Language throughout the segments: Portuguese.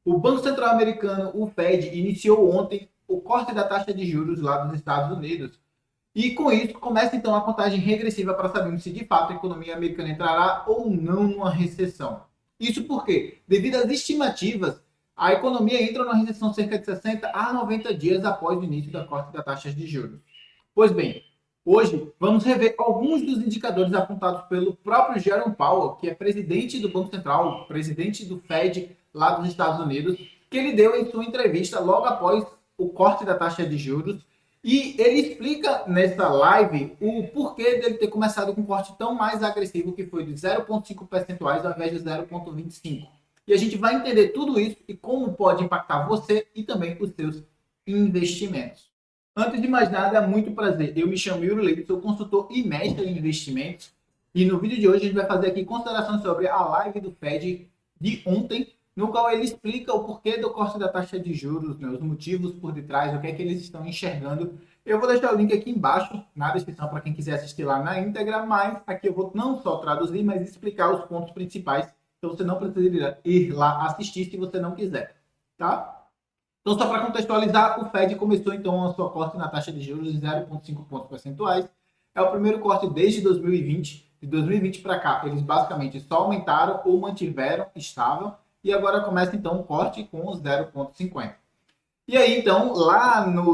O Banco Central Americano, o Fed, iniciou ontem o corte da taxa de juros lá dos Estados Unidos. E com isso, começa então a contagem regressiva para sabermos se de fato a economia americana entrará ou não numa recessão. Isso porque, devido às estimativas, a economia entra numa recessão cerca de 60 a 90 dias após o início da corte das taxas de juros. Pois bem, hoje vamos rever alguns dos indicadores apontados pelo próprio Jerome Powell, que é presidente do Banco Central, presidente do Fed lá dos Estados Unidos, que ele deu em sua entrevista logo após o corte da taxa de juros. E ele explica nessa live o porquê dele ter começado com um corte tão mais agressivo, que foi de 0,5 percentuais ao invés de 0,25. E a gente vai entender tudo isso e como pode impactar você e também os seus investimentos. Antes de mais nada, é muito prazer. Eu me chamo Yuri Leite, sou consultor e mestre em investimentos. E no vídeo de hoje a gente vai fazer aqui considerações sobre a live do Fed de ontem, no qual ele explica o porquê do corte da taxa de juros, né, os motivos por detrás, o que é que eles estão enxergando. Eu vou deixar o link aqui embaixo na descrição para quem quiser assistir lá na íntegra, mas aqui eu vou não só traduzir, mas explicar os pontos principais. Então você não precisa ir lá assistir se você não quiser, tá? Então, só para contextualizar, o Fed começou então a sua corte na taxa de juros em 0,5 pontos percentuais. É o primeiro corte desde 2020. De 2020 para cá, eles basicamente só aumentaram ou mantiveram estável. E agora começa então o corte com os 0,50. E aí, então,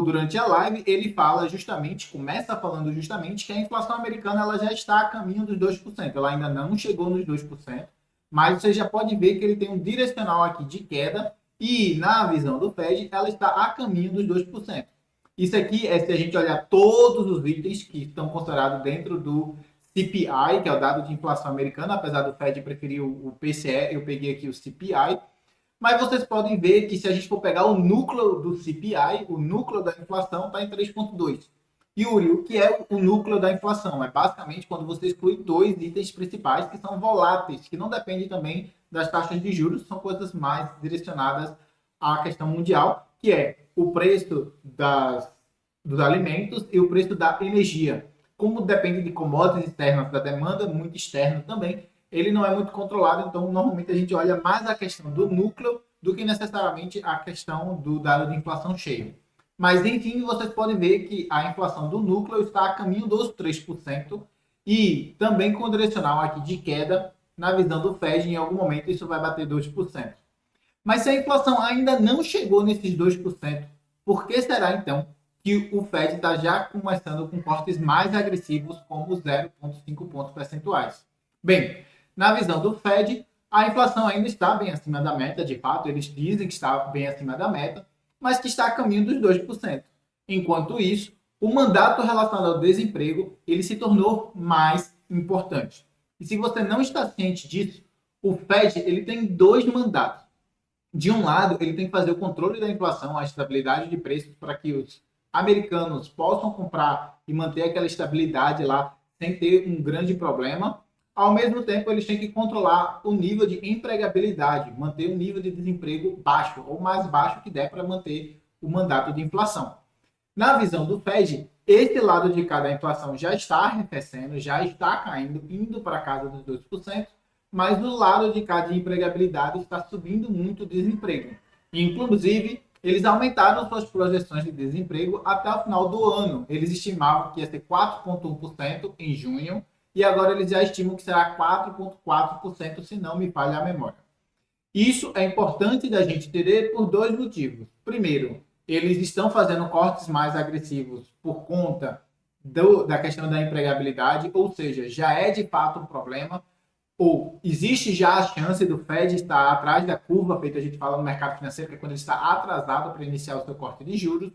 durante a live, ele fala justamente, começa falando justamente que a inflação americana ela já está a caminho dos 2%. Ela ainda não chegou nos 2%, mas você já pode ver que ele tem um direcional aqui de queda e, na visão do Fed, ela está a caminho dos 2%. Isso aqui é se a gente olhar todos os itens que estão considerados dentro do CPI, que é o dado de inflação americana, apesar do Fed preferir o PCE, eu peguei aqui o CPI. Mas vocês podem ver que se a gente for pegar o núcleo do CPI, o núcleo da inflação está em 3,2. Yuri, o que é o núcleo da inflação? É basicamente quando você exclui dois itens principais que são voláteis, que não dependem também das taxas de juros, são coisas mais direcionadas à questão mundial, que é o preço dos alimentos e o preço da energia. Como depende de commodities externas, da demanda muito externa também, ele não é muito controlado, então normalmente a gente olha mais a questão do núcleo do que necessariamente a questão do dado de inflação cheio. Mas, enfim, vocês podem ver que a inflação do núcleo está a caminho dos 3% e também com o direcional aqui de queda, na visão do Fed, em algum momento isso vai bater 2%. Mas se a inflação ainda não chegou nesses 2%, por que será então que o Fed está já começando com cortes mais agressivos, como 0,5 pontos percentuais? Bem, na visão do Fed, a inflação ainda está bem acima da meta, de fato, eles dizem que está bem acima da meta, mas que está a caminho dos 2%. Enquanto isso, o mandato relacionado ao desemprego, ele se tornou mais importante. E se você não está ciente disso, o Fed ele tem dois mandatos. De um lado, ele tem que fazer o controle da inflação, a estabilidade de preços para que os americanos possam comprar e manter aquela estabilidade lá sem ter um grande problema. Ao mesmo tempo, eles têm que controlar o nível de empregabilidade, manter o nível de desemprego baixo, ou mais baixo que der para manter o mandato de inflação. Na visão do Fed, esse lado de cá da inflação já está arrefecendo, já está caindo, indo para casa dos 2%, mas o lado de cá de empregabilidade está subindo muito o desemprego. Inclusive, eles aumentaram suas projeções de desemprego até o final do ano. Eles estimavam que ia ser 4,1% em junho, e agora eles já estimam que será 4,4%, se não me falha a memória. Isso é importante da gente entender por dois motivos. Primeiro, eles estão fazendo cortes mais agressivos por conta da questão da empregabilidade, ou seja, já é de fato um problema, ou existe já a chance do Fed estar atrás da curva, feito a gente fala no mercado financeiro, que é quando ele está atrasado para iniciar o seu corte de juros,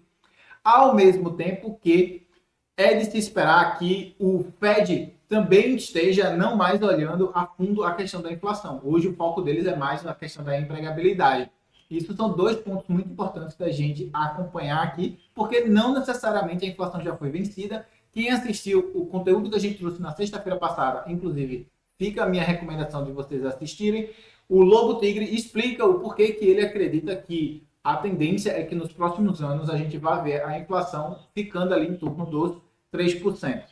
ao mesmo tempo que é de se esperar que o Fed também esteja não mais olhando a fundo a questão da inflação. Hoje o foco deles é mais na questão da empregabilidade. Isso são dois pontos muito importantes da gente acompanhar aqui, porque não necessariamente a inflação já foi vencida. Quem assistiu o conteúdo que a gente trouxe na sexta-feira passada, inclusive, fica a minha recomendação de vocês assistirem. O Lobo Tigre explica o porquê que ele acredita que a tendência é que nos próximos anos a gente vai ver a inflação ficando ali em torno dos 3%.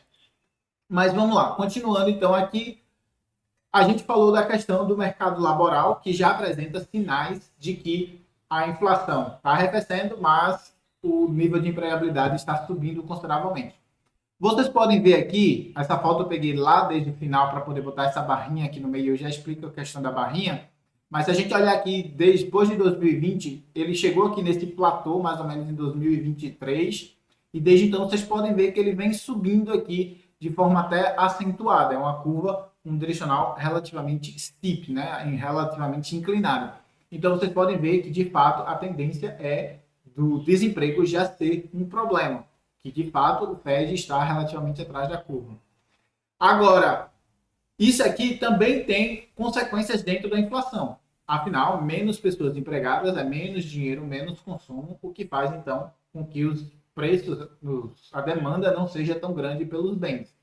Mas vamos lá, continuando então aqui, a gente falou da questão do mercado laboral, que já apresenta sinais de que a inflação está arrefecendo, mas o nível de empregabilidade está subindo consideravelmente. Vocês podem ver aqui, essa foto eu peguei lá desde o final para poder botar essa barrinha aqui no meio, eu já explico a questão da barrinha, mas se a gente olhar aqui, depois de 2020, ele chegou aqui nesse platô, mais ou menos em 2023, e desde então vocês podem ver que ele vem subindo aqui de forma até acentuada, é uma curva, um direcional relativamente steep, né? Relativamente inclinado. Então vocês podem ver que de fato a tendência é do desemprego já ser um problema, que de fato o Fed está relativamente atrás da curva. Agora, isso aqui também tem consequências dentro da inflação. Afinal, menos pessoas empregadas é menos dinheiro, menos consumo, o que faz então com que os preços, a demanda não seja tão grande pelos bens.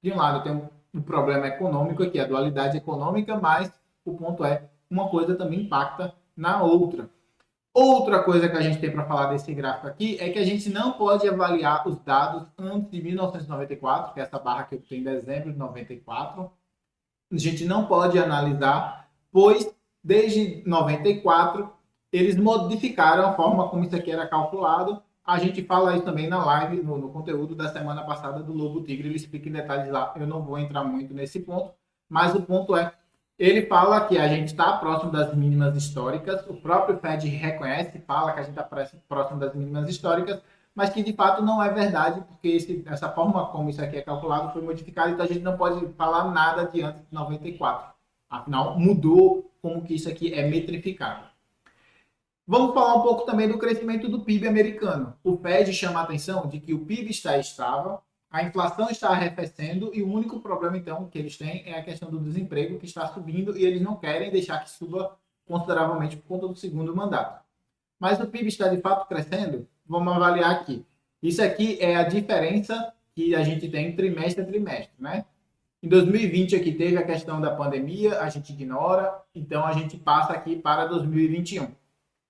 De um lado tem um problema econômico aqui, a dualidade econômica, mas o ponto é, uma coisa também impacta na outra. Outra coisa que a gente tem para falar desse gráfico aqui é que a gente não pode avaliar os dados antes de 1994, que é essa barra que eu tenho em dezembro de 94. A gente não pode analisar, pois desde 94 eles modificaram a forma como isso aqui era calculado. A gente fala isso também na live, no conteúdo da semana passada do Lobo Tigre, ele explica em detalhes lá, eu não vou entrar muito nesse ponto, mas o ponto é, ele fala que a gente está próximo das mínimas históricas, o próprio Fed reconhece, fala que a gente está próximo das mínimas históricas, mas que de fato não é verdade, porque essa forma como isso aqui é calculado foi modificada, então a gente não pode falar nada de antes de 94. Afinal, mudou como que isso aqui é metrificado. Vamos falar um pouco também do crescimento do PIB americano. O Fed chama a atenção de que o PIB está estável, a inflação está arrefecendo e o único problema, então, que eles têm é a questão do desemprego, que está subindo e eles não querem deixar que suba consideravelmente por conta do segundo mandato. Mas o PIB está de fato crescendo? Vamos avaliar aqui. Isso aqui é a diferença que a gente tem trimestre a trimestre, né? Em 2020 aqui teve a questão da pandemia, a gente ignora, então a gente passa aqui para 2021.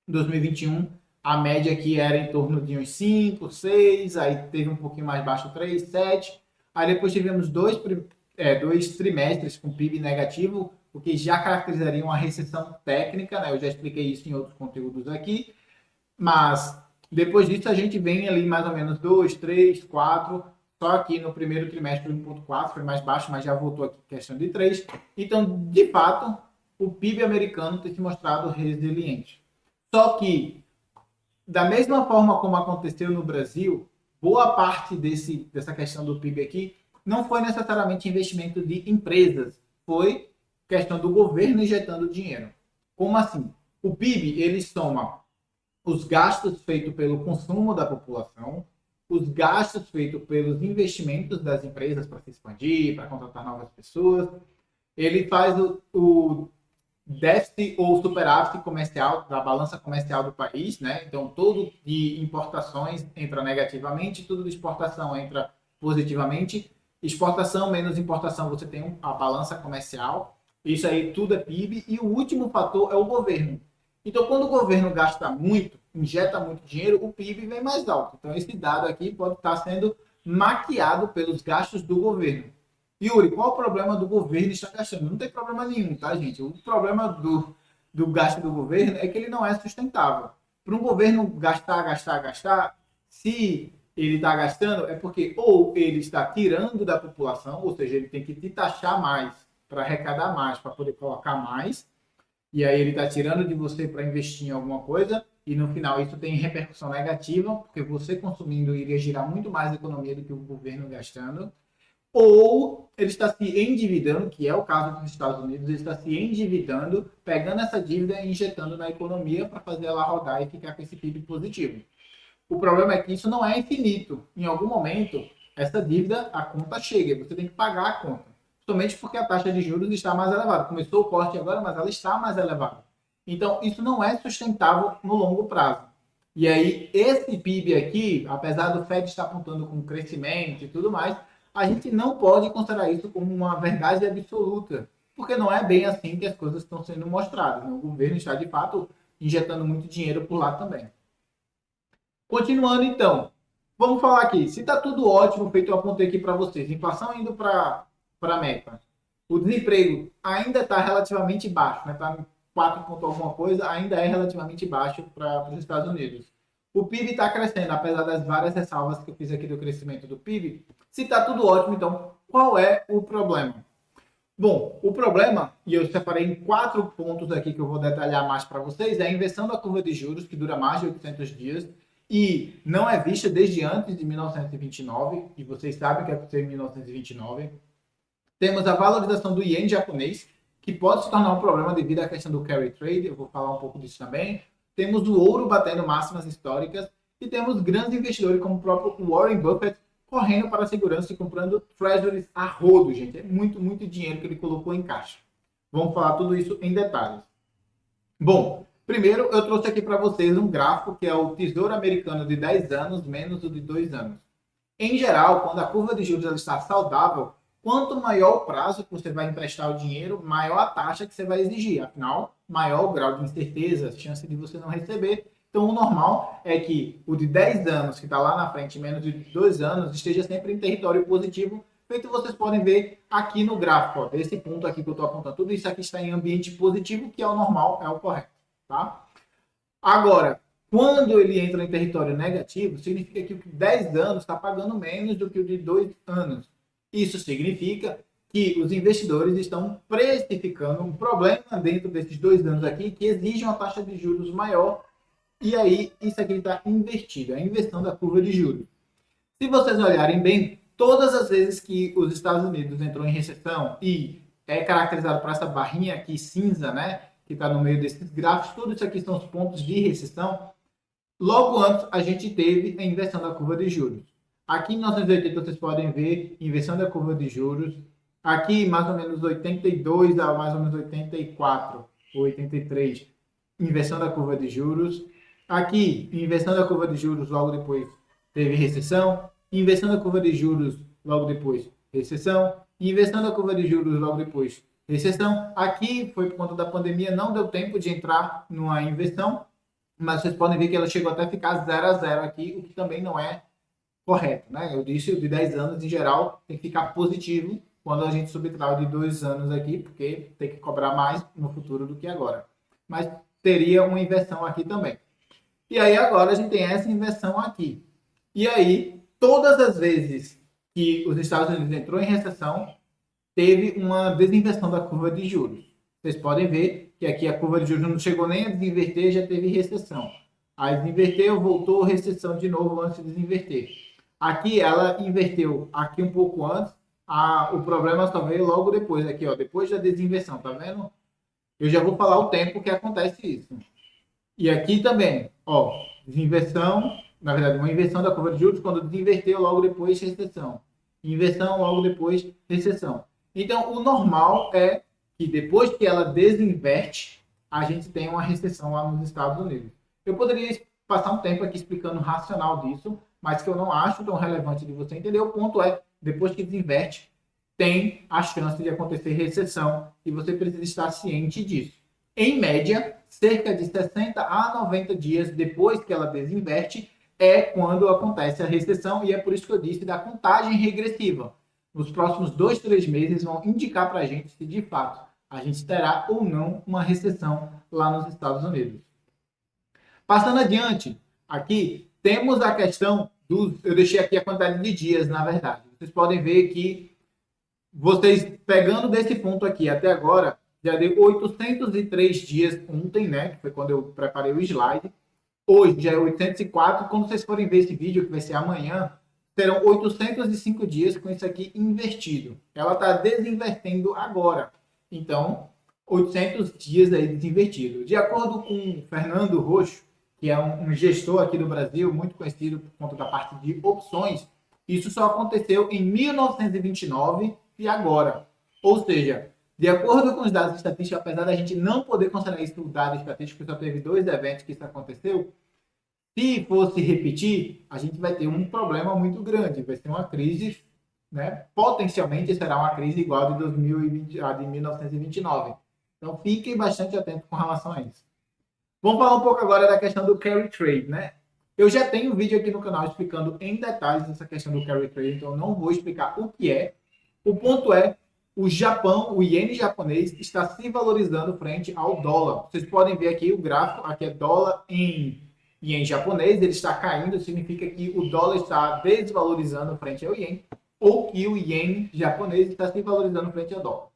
Em 2021, a média aqui era em torno de uns 5, 6, aí teve um pouquinho mais baixo, 3, 7. Aí depois tivemos dois trimestres com PIB negativo, o que já caracterizaria uma recessão técnica, né? Eu já expliquei isso em outros conteúdos aqui. Mas depois disso a gente vem ali mais ou menos 2, 3, 4. Só aqui no primeiro trimestre 1,4 foi mais baixo, mas já voltou aqui questão de 3. Então, de fato, o PIB americano tem se mostrado resiliente. Só que, da mesma forma como aconteceu no Brasil, boa parte dessa questão do PIB aqui não foi necessariamente investimento de empresas, foi questão do governo injetando dinheiro. Como assim? O PIB, ele soma os gastos feitos pelo consumo da população, os gastos feitos pelos investimentos das empresas para se expandir, para contratar novas pessoas. Ele faz o déficit ou superávit comercial da balança comercial do país, né? Então, tudo de importações entra negativamente, tudo de exportação entra positivamente. Exportação menos importação, você tem a balança comercial. Isso aí tudo é PIB. E o último fator é o governo. Então, quando o governo gasta muito, injeta muito dinheiro, o PIB vem mais alto. Então, esse dado aqui pode estar sendo maquiado pelos gastos do governo. Yuri, qual o problema do governo estar gastando? Não tem problema nenhum, tá, gente? O problema do gasto do governo é que ele não é sustentável. Para um governo gastar, se ele está gastando, é porque ou ele está tirando da população, ou seja, ele tem que te taxar mais para arrecadar mais, para poder colocar mais, e aí ele está tirando de você para investir em alguma coisa, e no final isso tem repercussão negativa, porque você consumindo iria girar muito mais economia do que o governo gastando, ou ele está se endividando, que é o caso dos Estados Unidos, ele está se endividando, pegando essa dívida e injetando na economia para fazer ela rodar e ficar com esse PIB positivo. O problema é que isso não é infinito. Em algum momento, essa dívida, a conta chega, você tem que pagar a conta. Somente porque a taxa de juros está mais elevada. Começou o corte agora, mas ela está mais elevada. Então, isso não é sustentável no longo prazo. E aí, esse PIB aqui, apesar do Fed estar apontando com crescimento e tudo mais, a gente não pode considerar isso como uma verdade absoluta, porque não é bem assim que as coisas estão sendo mostradas, né? O governo está, de fato, injetando muito dinheiro por lá também. Continuando, então, vamos falar aqui. Se está tudo ótimo, feito eu apontei aqui para vocês, inflação indo para a meta, o desemprego ainda está relativamente baixo, né? Está 4 ponto alguma coisa, ainda é relativamente baixo para os Estados Unidos. O PIB está crescendo, apesar das várias ressalvas que eu fiz aqui do crescimento do PIB. Se está tudo ótimo, então qual é o problema? Bom, o problema, e eu separei em 4 pontos aqui que eu vou detalhar mais para vocês, é a inversão da curva de juros, que dura mais de 800 dias e não é vista desde antes de 1929, e vocês sabem o que aconteceu em 1929. Temos a valorização do ien japonês, que pode se tornar um problema devido à questão do carry trade, eu vou falar um pouco disso também. Temos o ouro batendo máximas históricas e temos grandes investidores como o próprio Warren Buffett correndo para a segurança e comprando treasuries a rodo, gente. É muito, muito dinheiro que ele colocou em caixa. Vamos falar tudo isso em detalhes. Bom, primeiro eu trouxe aqui para vocês um gráfico que é o Tesouro Americano de 10 anos menos o de 2 anos. Em geral, quando a curva de juros ela está saudável, quanto maior o prazo que você vai emprestar o dinheiro, maior a taxa que você vai exigir. Afinal, maior o grau de incerteza, chance de você não receber. Então, o normal é que o de 10 anos, que está lá na frente, menos de 2 anos, esteja sempre em território positivo, feito vocês podem ver aqui no gráfico. Ó, desse ponto aqui que eu estou apontando, tudo isso aqui está em ambiente positivo, que é o normal, é o correto. Tá? Agora, quando ele entra em território negativo, significa que o de 10 anos está pagando menos do que o de 2 anos. Isso significa que os investidores estão precificando um problema dentro desses 2 anos aqui que exige uma taxa de juros maior. E aí, isso aqui está invertido, a inversão da curva de juros. Se vocês olharem bem, todas as vezes que os Estados Unidos entrou em recessão e é caracterizado por essa barrinha aqui cinza, né, que está no meio desses gráficos, tudo isso aqui são os pontos de recessão. Logo antes, a gente teve a inversão da curva de juros. Aqui em 1980, vocês podem ver inversão da curva de juros. Aqui, mais ou menos 82 a mais ou menos 84 ou 83, inversão da curva de juros. Aqui, inversão da curva de juros, logo depois teve recessão. Inversão da curva de juros, logo depois recessão. Inversão da curva de juros, logo depois recessão. Aqui foi por conta da pandemia, não deu tempo de entrar numa inversão, mas vocês podem ver que ela chegou até a ficar 0 a 0 aqui, o que também não é correto, né? Eu disse o de 10 anos, em geral, tem que ficar positivo quando a gente subtrai o de 2 anos aqui, porque tem que cobrar mais no futuro do que agora. Mas teria uma inversão aqui também. E aí agora a gente tem essa inversão aqui. E aí, todas as vezes que os Estados Unidos entrou em recessão, teve uma desinversão da curva de juros. Vocês podem ver que aqui a curva de juros não chegou nem a desinverter, já teve recessão. Aí desinverteu, voltou, recessão de novo antes de desinverter. Aqui ela inverteu aqui um pouco antes, o problema só veio logo depois, aqui ó, depois da desinversão, tá vendo? Eu já vou falar o tempo que acontece isso. E aqui também, ó, desinversão, na verdade, uma inversão da curva de juros, quando desinverteu, logo depois, recessão. Inversão, logo depois, recessão. Então, o normal é que depois que ela desinverte, a gente tem uma recessão lá nos Estados Unidos. Eu poderia passar um tempo aqui explicando o racional disso, mas que eu não acho tão relevante de você entender. O ponto é, depois que desinverte, tem a chance de acontecer recessão e você precisa estar ciente disso. Em média, cerca de 60 a 90 dias depois que ela desinverte é quando acontece a recessão, e é por isso que eu disse da contagem regressiva. Nos próximos 2, 3 meses vão indicar para a gente se de fato a gente terá ou não uma recessão lá nos Estados Unidos. Passando adiante, aqui temos a questão eu deixei aqui a quantidade de dias, na verdade. Vocês podem ver que vocês pegando desse ponto aqui até agora, já deu 803 dias ontem, né? Que foi quando eu preparei o slide. Hoje já é 804. Quando vocês forem ver esse vídeo, que vai ser amanhã, terão 805 dias com isso aqui invertido. Ela está desinvertendo agora. Então, 800 dias aí desinvertido. De acordo com Fernando Roxo, que é um gestor aqui do Brasil, muito conhecido por conta da parte de opções, isso só aconteceu em 1929 e agora. Ou seja, de acordo com os dados estatísticos, apesar da gente não poder considerar isso dado estatístico, só teve 2 eventos que isso aconteceu, se fosse repetir, a gente vai ter um problema muito grande, vai ser uma crise, né? Potencialmente será uma crise igual a de 2020, a de 1929. Então fiquem bastante atentos com relação a isso. Vamos falar um pouco agora da questão do carry trade, né? Eu já tenho um vídeo aqui no canal explicando em detalhes essa questão do carry trade, então eu não vou explicar o que é. O ponto é, o Japão, o iene japonês, está se valorizando frente ao dólar. Vocês podem ver aqui o gráfico, aqui é dólar em iene japonês, ele está caindo, significa que o dólar está desvalorizando frente ao iene, ou que o iene japonês está se valorizando frente ao dólar.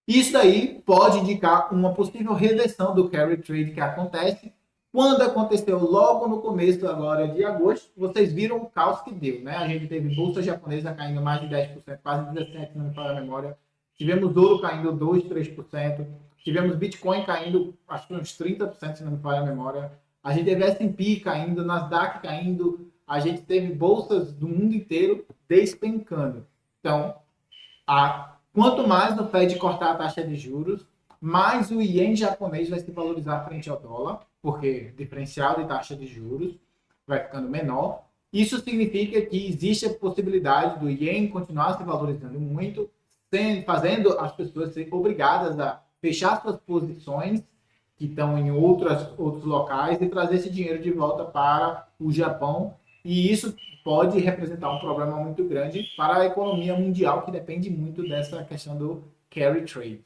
Isso daí pode indicar uma possível reversão do carry trade que acontece. Quando aconteceu logo no começo agora de agosto, vocês viram o caos que deu, né? A gente teve bolsa japonesa caindo mais de 10%, quase 17%, se não me falha a memória. Tivemos ouro caindo 2%, 3%. Tivemos Bitcoin caindo, acho que uns 30%, se não me falha a memória. A gente teve S&P caindo, Nasdaq caindo. A gente teve bolsas do mundo inteiro despencando. Então, quanto mais o Fed cortar a taxa de juros, mais o iene japonês vai se valorizar frente ao dólar, porque o diferencial de taxa de juros vai ficando menor. Isso significa que existe a possibilidade do iene continuar se valorizando muito, fazendo as pessoas serem obrigadas a fechar suas posições que estão em outros locais e trazer esse dinheiro de volta para o Japão. E isso pode representar um problema muito grande para a economia mundial, que depende muito dessa questão do carry trade.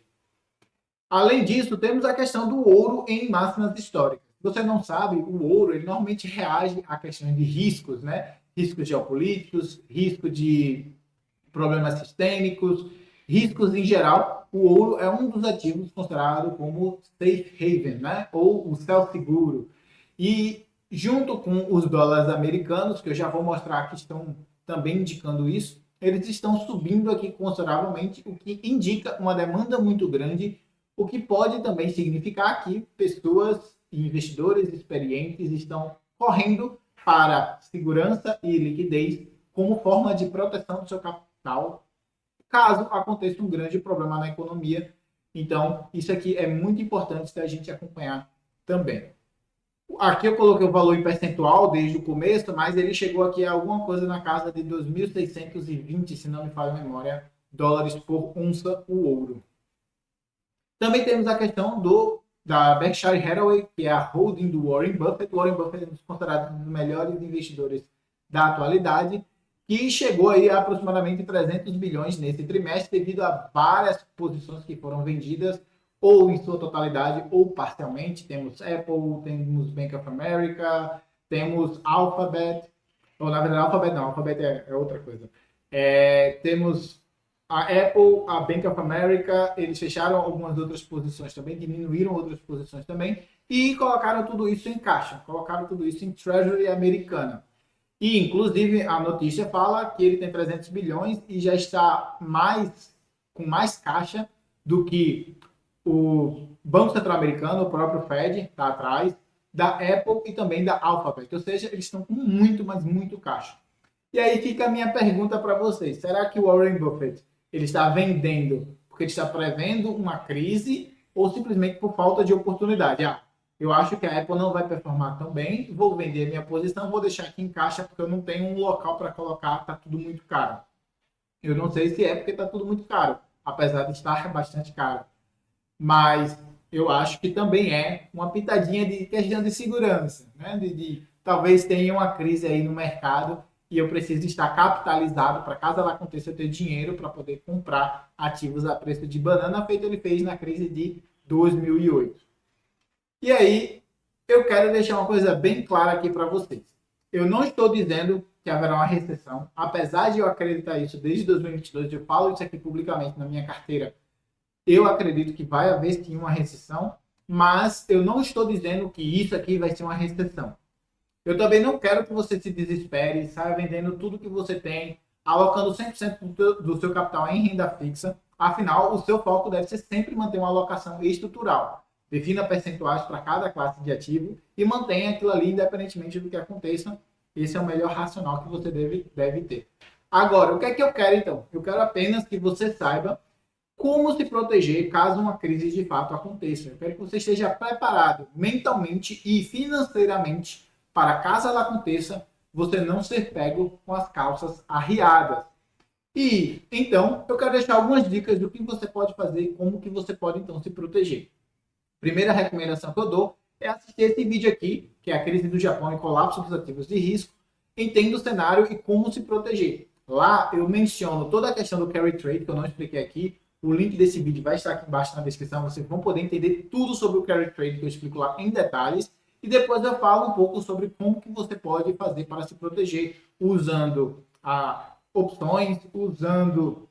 Além disso, temos a questão do ouro em máximas históricas. Se você não sabe, o ouro ele normalmente reage a questões de riscos, né? Riscos geopolíticos, risco de problemas sistêmicos, riscos em geral. O ouro é um dos ativos considerado como safe haven, né? Ou o céu seguro. E junto com os dólares americanos, que eu já vou mostrar que estão também indicando isso, eles estão subindo aqui consideravelmente, o que indica uma demanda muito grande, o que pode também significar que pessoas e investidores experientes estão correndo para segurança e liquidez como forma de proteção do seu capital, caso aconteça um grande problema na economia. Então, isso aqui é muito importante da gente acompanhar também. Aqui eu coloquei o valor em percentual desde o começo, mas ele chegou aqui a alguma coisa na casa de 2.620, se não me falha a memória, dólares por onça o ouro. Também temos a questão da Berkshire Hathaway, que é a holding do Warren Buffett. O Warren Buffett é um dos considerados um dos melhores investidores da atualidade, que chegou aí a aproximadamente 300 bilhões nesse trimestre, devido a várias posições que foram vendidas, ou em sua totalidade, ou parcialmente. Temos Apple, temos Bank of America, temos Alphabet, ou na verdade Alphabet não, Alphabet é outra coisa. Temos a Apple, a Bank of America, eles fecharam algumas outras posições também, diminuíram outras posições também, e colocaram tudo isso em caixa, colocaram tudo isso em Treasury americana. E, inclusive, a notícia fala que ele tem 300 bilhões e já está com mais caixa do que o Banco Central Americano, o próprio Fed, está atrás, da Apple e também da Alphabet. Ou seja, eles estão com muito, mas muito caixa. E aí fica a minha pergunta para vocês. Será que o Warren Buffett ele está vendendo porque ele está prevendo uma crise ou simplesmente por falta de oportunidade? Eu acho que a Apple não vai performar tão bem, vou vender minha posição, vou deixar aqui em caixa porque eu não tenho um local para colocar, está tudo muito caro. Eu não sei se é porque está tudo muito caro, apesar de estar bastante caro. Mas eu acho que também é uma pitadinha de questão de segurança, né? Talvez tenha uma crise aí no mercado e eu preciso estar capitalizado para, caso ela aconteça, eu ter dinheiro para poder comprar ativos a preço de banana, feito ele fez na crise de 2008. E aí, eu quero deixar uma coisa bem clara aqui para vocês. Eu não estou dizendo que haverá uma recessão, apesar de eu acreditar isso desde 2022, eu falo isso aqui publicamente na minha carteira. Eu acredito que vai haver sim uma recessão, mas eu não estou dizendo que isso aqui vai ser uma recessão. Eu também não quero que você se desespere, saia vendendo tudo que você tem, alocando 100% do seu capital em renda fixa. Afinal, o seu foco deve ser sempre manter uma alocação estrutural. Defina percentuais para cada classe de ativo e mantenha aquilo ali independentemente do que aconteça. Esse é o melhor racional que você deve ter. Agora, o que é que eu quero então? Eu quero apenas que você saiba como se proteger caso uma crise de fato aconteça. Eu quero que você esteja preparado mentalmente e financeiramente para, caso ela aconteça, você não ser pego com as calças arriadas. E, então, eu quero deixar algumas dicas do que você pode fazer e como que você pode, então, se proteger. Primeira recomendação que eu dou é assistir esse vídeo aqui, que é a crise do Japão e colapso dos ativos de risco. Entenda o cenário e como se proteger. Lá eu menciono toda a questão do carry trade, que eu não expliquei aqui. O link desse vídeo vai estar aqui embaixo na descrição. Vocês vão poder entender tudo sobre o carry trade que eu explico lá em detalhes. E depois eu falo um pouco sobre como que você pode fazer para se proteger usando opções, usando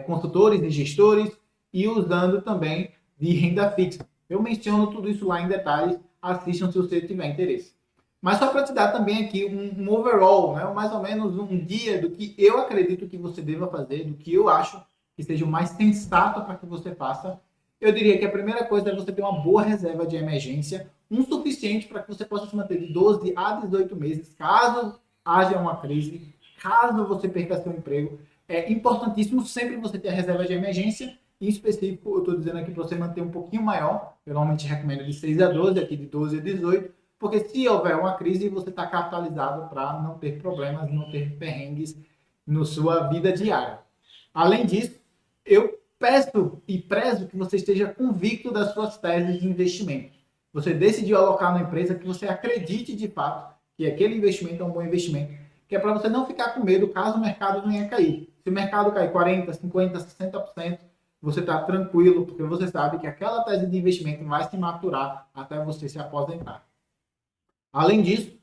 consultores e gestores e usando também de renda fixa. Eu menciono tudo isso lá em detalhes. Assistam se você tiver interesse. Mas só para te dar também aqui um overall, né? Mais ou menos um guia do que eu acredito que você deva fazer, do que eu acho que seja o mais sensato para que você faça. Eu diria que a primeira coisa é você ter uma boa reserva de emergência, um suficiente para que você possa se manter de 12 a 18 meses, caso haja uma crise, caso você perca seu emprego. É importantíssimo sempre você ter a reserva de emergência. Em específico, eu estou dizendo aqui para você manter um pouquinho maior. Eu normalmente recomendo de 6 a 12, aqui de 12 a 18, porque se houver uma crise, você está capitalizado para não ter problemas, não ter perrengues na sua vida diária. Além disso, eu peço e prezo que você esteja convicto das suas teses de investimento. Você decidiu alocar na empresa que você acredite de fato que aquele investimento é um bom investimento, que é para você não ficar com medo caso o mercado venha a cair. Se o mercado cair 40%, 50%, 60%, você está tranquilo, porque você sabe que aquela tese de investimento vai se maturar até você se aposentar. Além disso,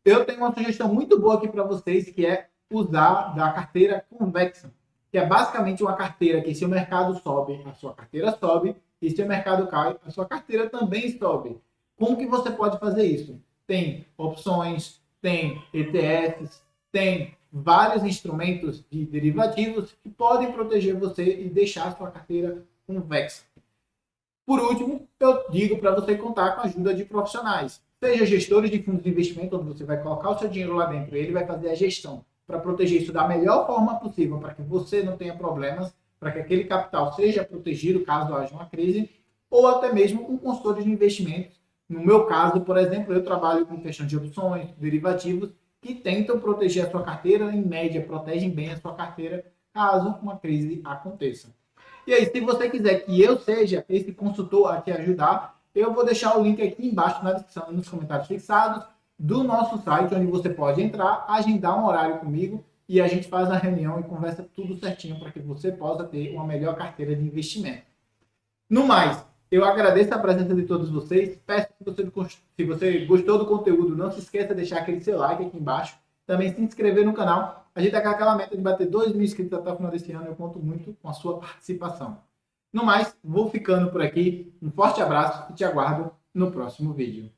eu tenho uma sugestão muito boa aqui para vocês, que é usar da carteira convexa, que é basicamente uma carteira que se o mercado sobe, a sua carteira sobe, e se o mercado cai, a sua carteira também sobe. Como que você pode fazer isso? Tem opções, tem ETFs, tem vários instrumentos de derivativos que podem proteger você e deixar a sua carteira convexa. Por último, eu digo para você contar com a ajuda de profissionais, seja gestores de fundos de investimento, onde você vai colocar o seu dinheiro lá dentro e ele vai fazer a gestão para proteger isso da melhor forma possível, para que você não tenha problemas, para que aquele capital seja protegido caso haja uma crise, ou até mesmo com consultores de investimentos. No meu caso, por exemplo, eu trabalho com questão de opções, derivativos, que tentam proteger a sua carteira, em média, protegem bem a sua carteira caso uma crise aconteça. E aí, se você quiser que eu seja esse consultor a te ajudar, eu vou deixar o link aqui embaixo na descrição, nos comentários fixados do nosso site, onde você pode entrar, agendar um horário comigo e a gente faz a reunião e conversa tudo certinho para que você possa ter uma melhor carteira de investimento. No mais, eu agradeço a presença de todos vocês. Peço que se você gostou do conteúdo, não se esqueça de deixar aquele seu like aqui embaixo. Também se inscrever no canal. A gente está com aquela meta de bater 2.000 inscritos até o final desse ano. Eu conto muito com a sua participação. No mais, vou ficando por aqui. Um forte abraço e te aguardo no próximo vídeo.